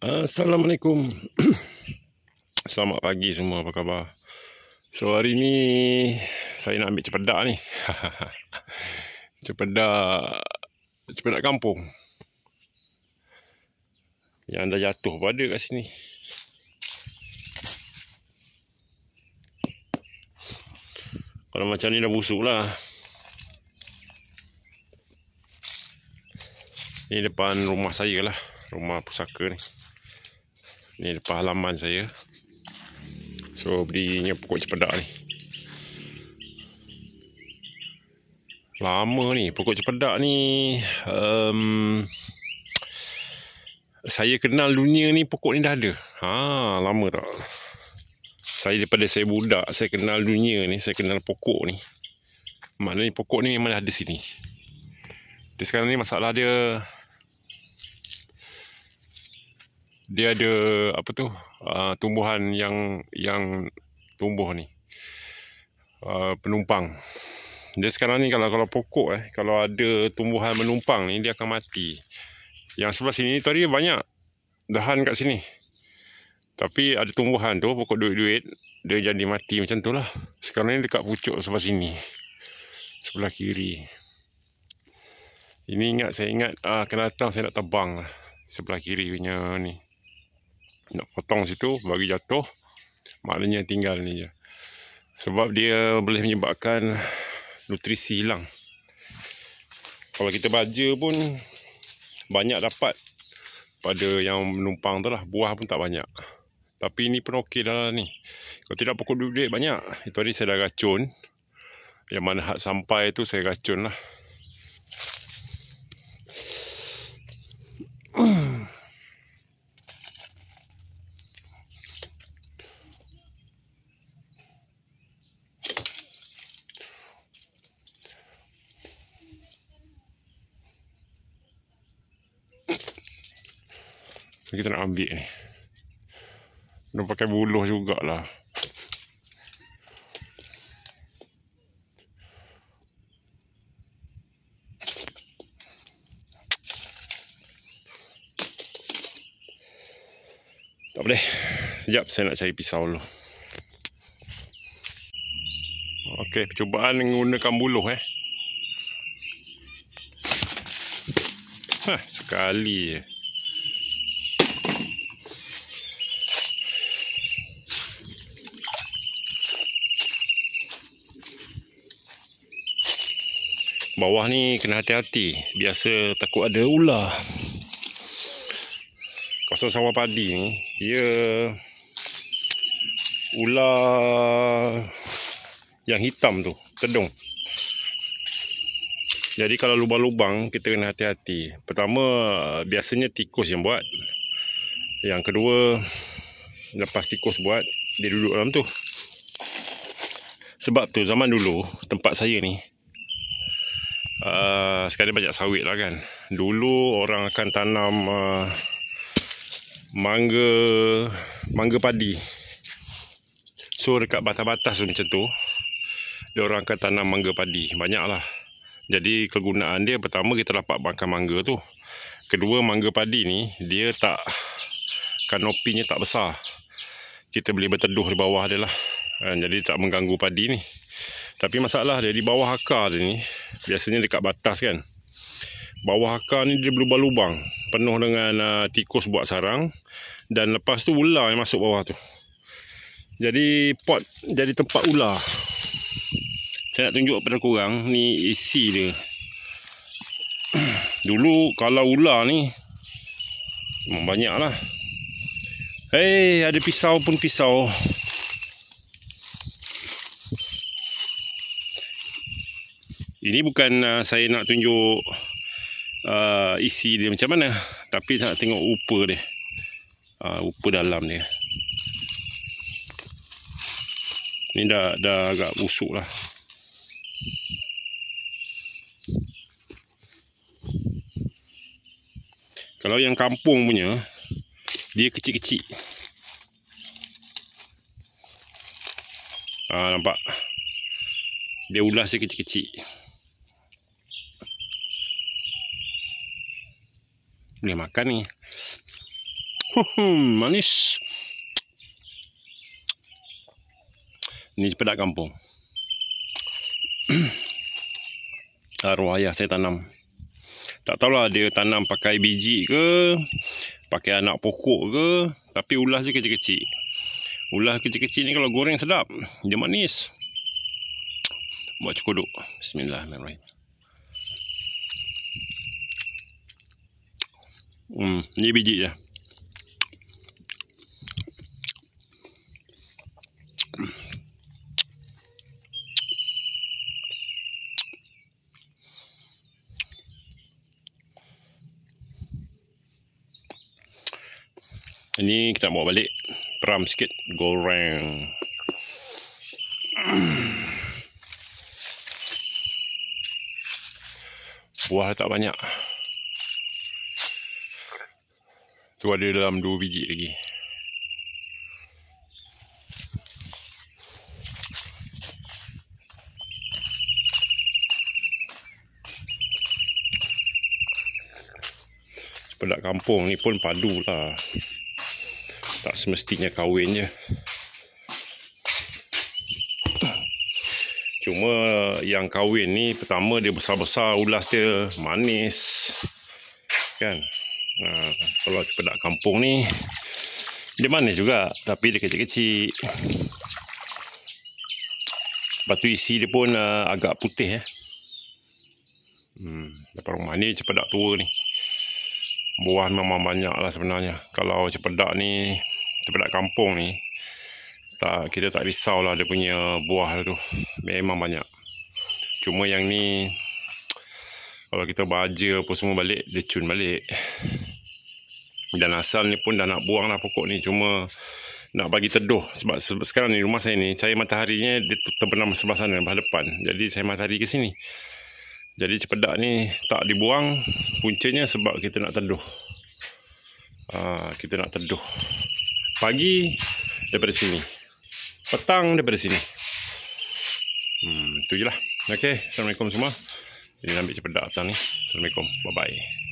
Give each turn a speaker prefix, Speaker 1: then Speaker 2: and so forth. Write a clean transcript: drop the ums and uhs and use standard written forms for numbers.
Speaker 1: Assalamualaikum. Selamat pagi semua, apa khabar? So hari ni saya nak ambil cepedak ni. Cepedak kampung yang dah jatuh pun ada kat sini. Kalau macam ni dah busuk lah. Ni depan rumah saya lah, rumah pusaka ni. Ni depan halaman saya. So berdirinya pokok cepedak ni. Lama ni pokok cepedak ni. Saya kenal dunia ni, pokok ni dah ada. Lama tak. Daripada saya budak, saya kenal dunia ni, saya kenal pokok ni. Maknanya pokok ni memang dah ada sini. Dia sekarang ni masalah dia ada apa tu, tumbuhan yang tumbuh ni, penumpang. Dia sekarang ni kalau pokok kalau ada tumbuhan menumpang ni, dia akan mati. Yang sebelah sini tadi banyak dahan kat sini, tapi ada tumbuhan tu, pokok duit-duit, dia jadi mati macam tu lah. Sekarang ni dekat pucuk sebelah sini, sebelah kiri. Ini saya ingat akan datang saya nak tebang lah sebelah kiri punya ni. Nak potong situ, bagi jatuh. Maknanya tinggal ni je. Sebab dia boleh menyebabkan nutrisi hilang. Kalau kita baja pun banyak dapat pada yang menumpang tu lah. Buah pun tak banyak. Tapi ni pun okey dah ni. Kalau tidak pokok duit banyak. Itu tadi saya dah racun. Yang mana hak sampai tu saya racun lah. Kita nak ambil ni. Dia pakai buluh jugalah. Tak boleh. Sekejap saya nak cari pisau dulu. Okey, percubaan menggunakan buluh sekali je. Bawah ni kena hati-hati. Biasa takut ada ular. Kawasan sawah padi ni, dia ular yang hitam tu, tedung. Jadi kalau lubang-lubang, kita kena hati-hati. Pertama, biasanya tikus yang buat. Yang kedua, lepas tikus buat, dia duduk dalam tu. Sebab tu zaman dulu, tempat saya ni, sekarang banyak sawit lah kan. Dulu orang akan tanam mangga padi. So dekat batas-batas tu macam tu, dia orang akan tanam mangga padi. Banyak lah. Jadi kegunaan dia, pertama kita dapat makan mangga tu. Kedua, mangga padi ni dia tak, kanopinya tak besar. Kita boleh berteduh di bawah dia lah. Jadi tak mengganggu padi ni. Tapi masalah dia di bawah akar dia ni, biasanya dekat batas kan. Bawah akar ni dia berlubang-lubang, penuh dengan tikus buat sarang. Dan lepas tu ular yang masuk bawah tu. Jadi pot jadi tempat ular. Saya nak tunjuk pada korang, ni isi dia. Dulu kalau ular ni memang banyak lah. Ada pisau pun pisau. Ini bukan saya nak tunjuk isi dia macam mana, tapi saya nak tengok rupa dia, rupa dalam dia. Ni dah agak busuk lah. Kalau yang kampung punya, dia kecil-kecil. Nampak? Dia ulas dia kecil-kecil. Boleh makan ni. Manis. Ini cempedak kampung. Arwah ayah saya tanam. Tak tahulah dia tanam pakai biji ke, pakai anak pokok ke, tapi ulas dia kecil-kecil. Ulas kecil-kecil ni kalau goreng sedap. Dia manis. Buat cekodok. Bismillahirrahmanirrahim. Ni biji dia. Ini kita bawa balik, peram sikit, goreng. Buah tak banyak. Tu ada dalam 2 biji lagi. Cempedak kampung ni pun padu lah. Tak semestinya kahwin je. Cuma yang kahwin ni pertama dia besar-besar, ulas dia manis. Kan? Kalau cempedak kampung ni dia manis juga, tapi dia kecil-kecil. Lepas tu isi dia pun agak putih. Dapat rumah ni cempedak tua ni. Buah memang banyak lah sebenarnya. Kalau cempedak ni, cempedak kampung ni, kita tak risau lah dia punya buah tu. Memang banyak. Cuma yang ni, kalau kita baja apa semua balik, dia cun balik. Dan asal ni pun dah nak buang lah pokok ni. Cuma nak bagi teduh. Sebab sekarang ni rumah saya ni, cahaya mataharinya dia terbenam sebelah sana, belah depan. Jadi cahaya matahari ke sini. Jadi cempedak ni tak dibuang, puncanya sebab kita nak teduh. Kita nak teduh. Pagi daripada sini, petang daripada sini. Itu je lah. Okay, Assalamualaikum semua. Jadi ambil cempedak petang ni. Assalamualaikum. Bye-bye.